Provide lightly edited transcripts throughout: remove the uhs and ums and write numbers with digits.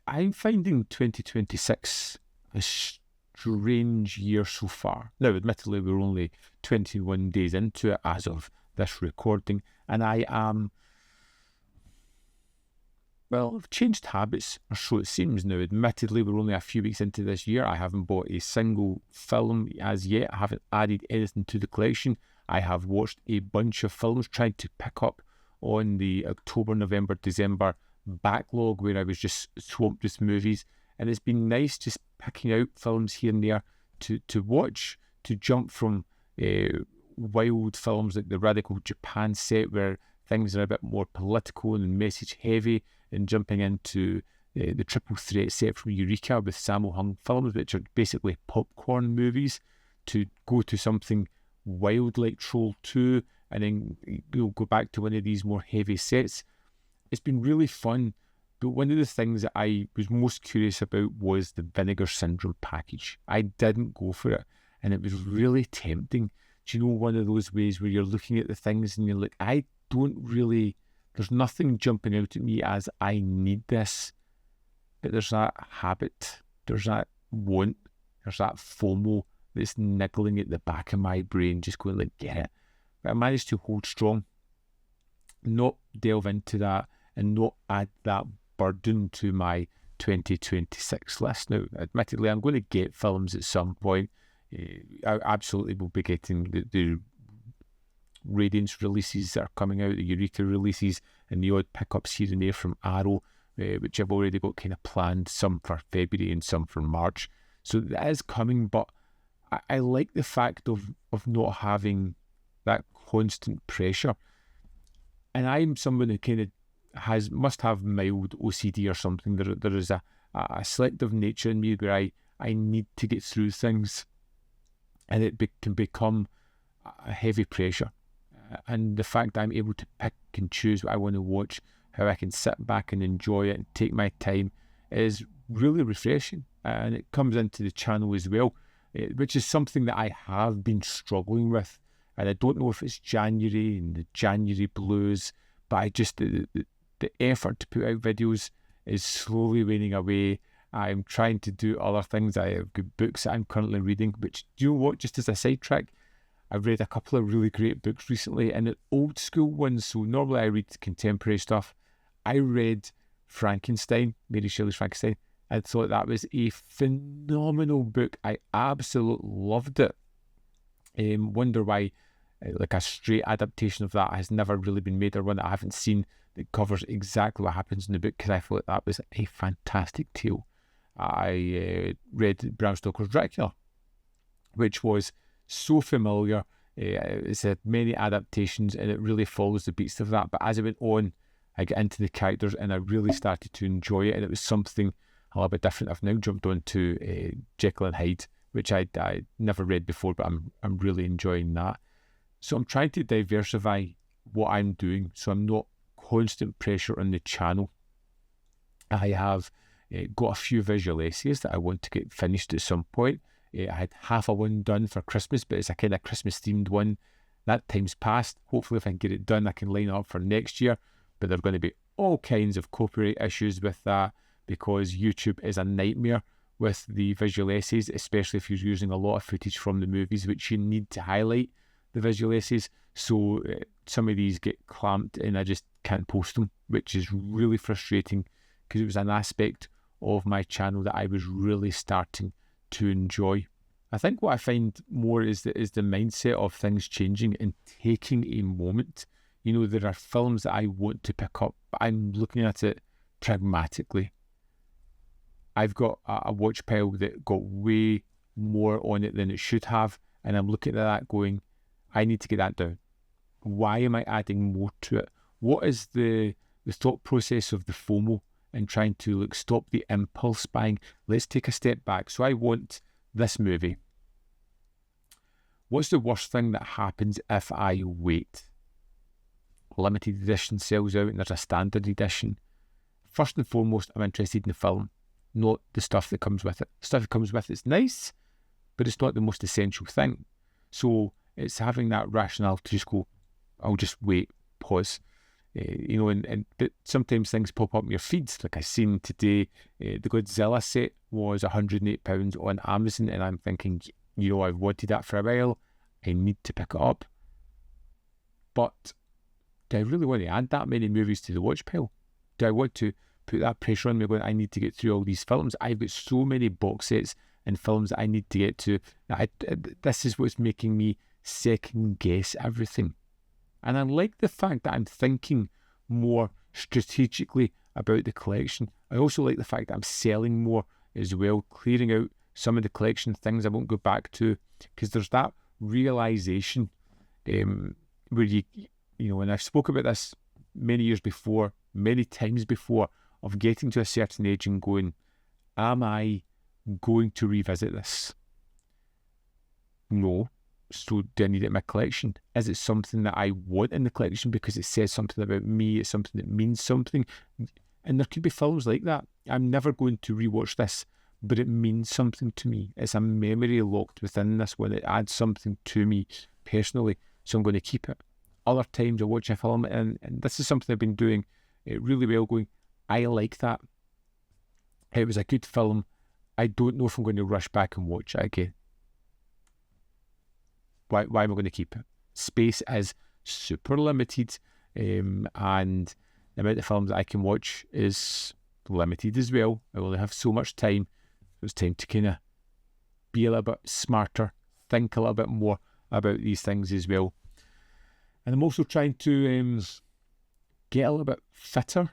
I'm finding 2026 a strange year so far. Now, admittedly, we're only 21 days into it as of this recording, and I am, well, I've changed habits, or so it seems now. Admittedly, we're only a few weeks into this year. I haven't bought a single film as yet. I haven't added anything to the collection. I have watched a bunch of films, trying to pick up on the October, November, December backlog where I was just swamped with movies. And it's been nice just picking out films here and there to watch, to jump from wild films like the Radical Japan set where things are a bit more political and message heavy, and jumping into the triple threat set from Eureka with Sammo Hung films, which are basically popcorn movies, to go to something wild like Troll 2, and then you'll go back to one of these more heavy sets. It's been really fun, but one of the things that I was most curious about was the Vinegar Syndrome package. I didn't go for it, and it was really tempting. Do you know, one of those ways where you're looking at the things and you're like, I don't really, there's nothing jumping out at me as I need this, but there's that habit, there's that want, there's that FOMO that's niggling at the back of my brain, just going like, get it. But I managed to hold strong, not delve into that, and not add that burden to my 2026 list. Now, admittedly, I'm going to get films at some point. I absolutely will be getting the Radiance releases that are coming out, the Eureka releases, and the odd pickups here and there from Arrow, which I've already got kind of planned, some for February and some for March. So that is coming, but I like the fact of not having that constant pressure. And I'm someone who kind of must have mild OCD or something. There is a selective nature in me where I need to get through things, and it can become a heavy pressure. And the fact that I'm able to pick and choose what I want to watch, how I can sit back and enjoy it and take my time, is really refreshing. And it comes into the channel as well, which is something that I have been struggling with. And I don't know if it's January and the January blues, but I just, the effort to put out videos is slowly waning away. I'm trying to do other things. I have good books that I'm currently reading, which, do you know what, just as a sidetrack, I've read a couple of really great books recently, and old school ones. So normally I read contemporary stuff. I read Frankenstein, Mary Shelley's Frankenstein. I thought that was a phenomenal book. I absolutely loved it. Wonder why like a straight adaptation of that has never really been made, or one that I haven't seen that covers exactly what happens in the book, because I thought that was a fantastic tale. I read Bram Stoker's Dracula, which was so familiar. It's had many adaptations and it really follows the beats of that. But as it went on, I got into the characters and I really started to enjoy it. And it was something a little bit different. I've now jumped on to Jekyll and Hyde, which I never read before, but I'm really enjoying that. So I'm trying to diversify what I'm doing, so I'm not constant pressure on the channel. I have got a few visual essays that I want to get finished at some point. I had half a one done for Christmas, but it's a kind of Christmas themed one. That time's passed. Hopefully if I can get it done, I can line it up for next year. But there are going to be all kinds of copyright issues with that, because YouTube is a nightmare with the visual essays, especially if you're using a lot of footage from the movies, which you need to highlight the visual essays. So some of these get clamped and I just can't post them, which is really frustrating, because it was an aspect of my channel that I was really starting to enjoy. I think what I find more is the mindset of things changing and taking a moment. You know, there are films that I want to pick up, but I'm looking at it pragmatically. I've got a watch pile that got way more on it than it should have, and I'm looking at that going, I need to get that down. Why am I adding more to it? What is the thought process of the FOMO and trying to stop the impulse buying? Let's take a step back. So I want this movie. What's the worst thing that happens if I wait? Limited edition sells out and there's a standard edition. First and foremost, I'm interested in the film, not the stuff that comes with it. The stuff that comes with it's nice, but it's not the most essential thing. So it's having that rationale to just go, I'll just wait, pause. but sometimes things pop up in your feeds. Like I seen today, the Godzilla set was £108 on Amazon, and I'm thinking, I've wanted that for a while. I need to pick it up. But do I really want to add that many movies to the watch pile? Do I want to put that pressure on me going, I need to get through all these films? I've got so many box sets and films that I need to get to. This is what's making me second guess everything. And I like the fact that I'm thinking more strategically about the collection. I also like the fact that I'm selling more as well, clearing out some of the collection things I won't go back to, because there's that realisation where and I've spoke about this many times before, of getting to a certain age and going, am I going to revisit this? No. So do I need it in my collection? Is it something that I want in the collection because it says something about me? It's something that means something. And there could be films like that. I'm never going to rewatch this, but it means something to me. It's a memory locked within this one. It adds something to me personally, so I'm going to keep it. Other times I watch a film, and this is something I've been doing really well, going, I like that. It was a good film. I don't know if I'm going to rush back and watch it again. Why am I going to keep it? Space is super limited, and the amount of films that I can watch is limited as well. I only have so much time. It's time to kind of be a little bit smarter, think a little bit more about these things as well. And I'm also trying to get a little bit fitter,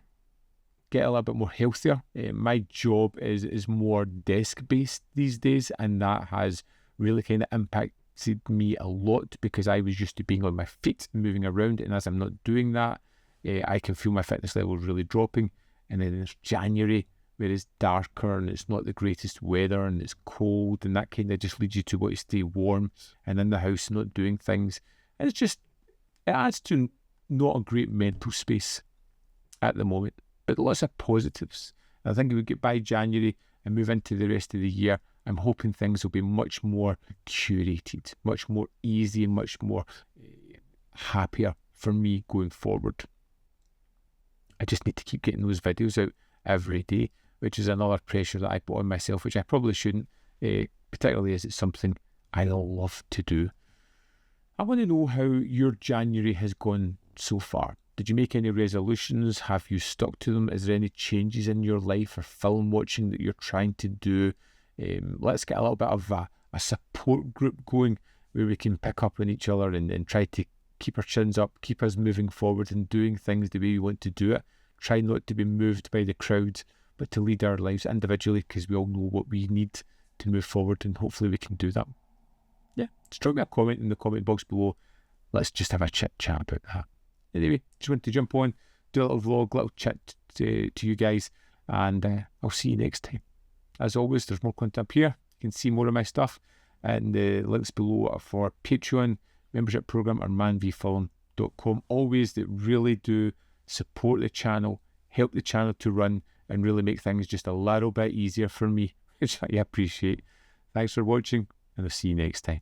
get a little bit more healthier. My job is more desk-based these days, and that has really kind of impacted me a lot, because I was used to being on my feet and moving around, and as I'm not doing that, I can feel my fitness levels really dropping. And then it's January, where it's darker and it's not the greatest weather and it's cold, and that kind of just leads you to want to stay warm and in the house, not doing things. And it adds to not a great mental space at the moment, but lots of positives. And I think if we get by January and move into the rest of the year, I'm hoping things will be much more curated, much more easy, and much more happier for me going forward. I just need to keep getting those videos out every day, which is another pressure that I put on myself, which I probably shouldn't, particularly as it's something I love to do. I want to know how your January has gone so far. Did you make any resolutions? Have you stuck to them? Is there any changes in your life or film watching that you're trying to do? Let's get a little bit of a support group going, where we can pick up on each other and try to keep our chins up, keep us moving forward and doing things the way we want to do it. Try not to be moved by the crowd, but to lead our lives individually, because we all know what we need to move forward, and hopefully we can do that. Yeah, just drop me a comment in the comment box below. Let's just have a chat about that. Anyway, just want to jump on, do a little vlog, little chat to you guys, and I'll see you next time. As always, there's more content up here. You can see more of my stuff, and the links below are for Patreon, membership program, or manvfilm.com. Always that really do support the channel, help the channel to run, and really make things just a little bit easier for me, which I appreciate. Thanks for watching, and I'll see you next time.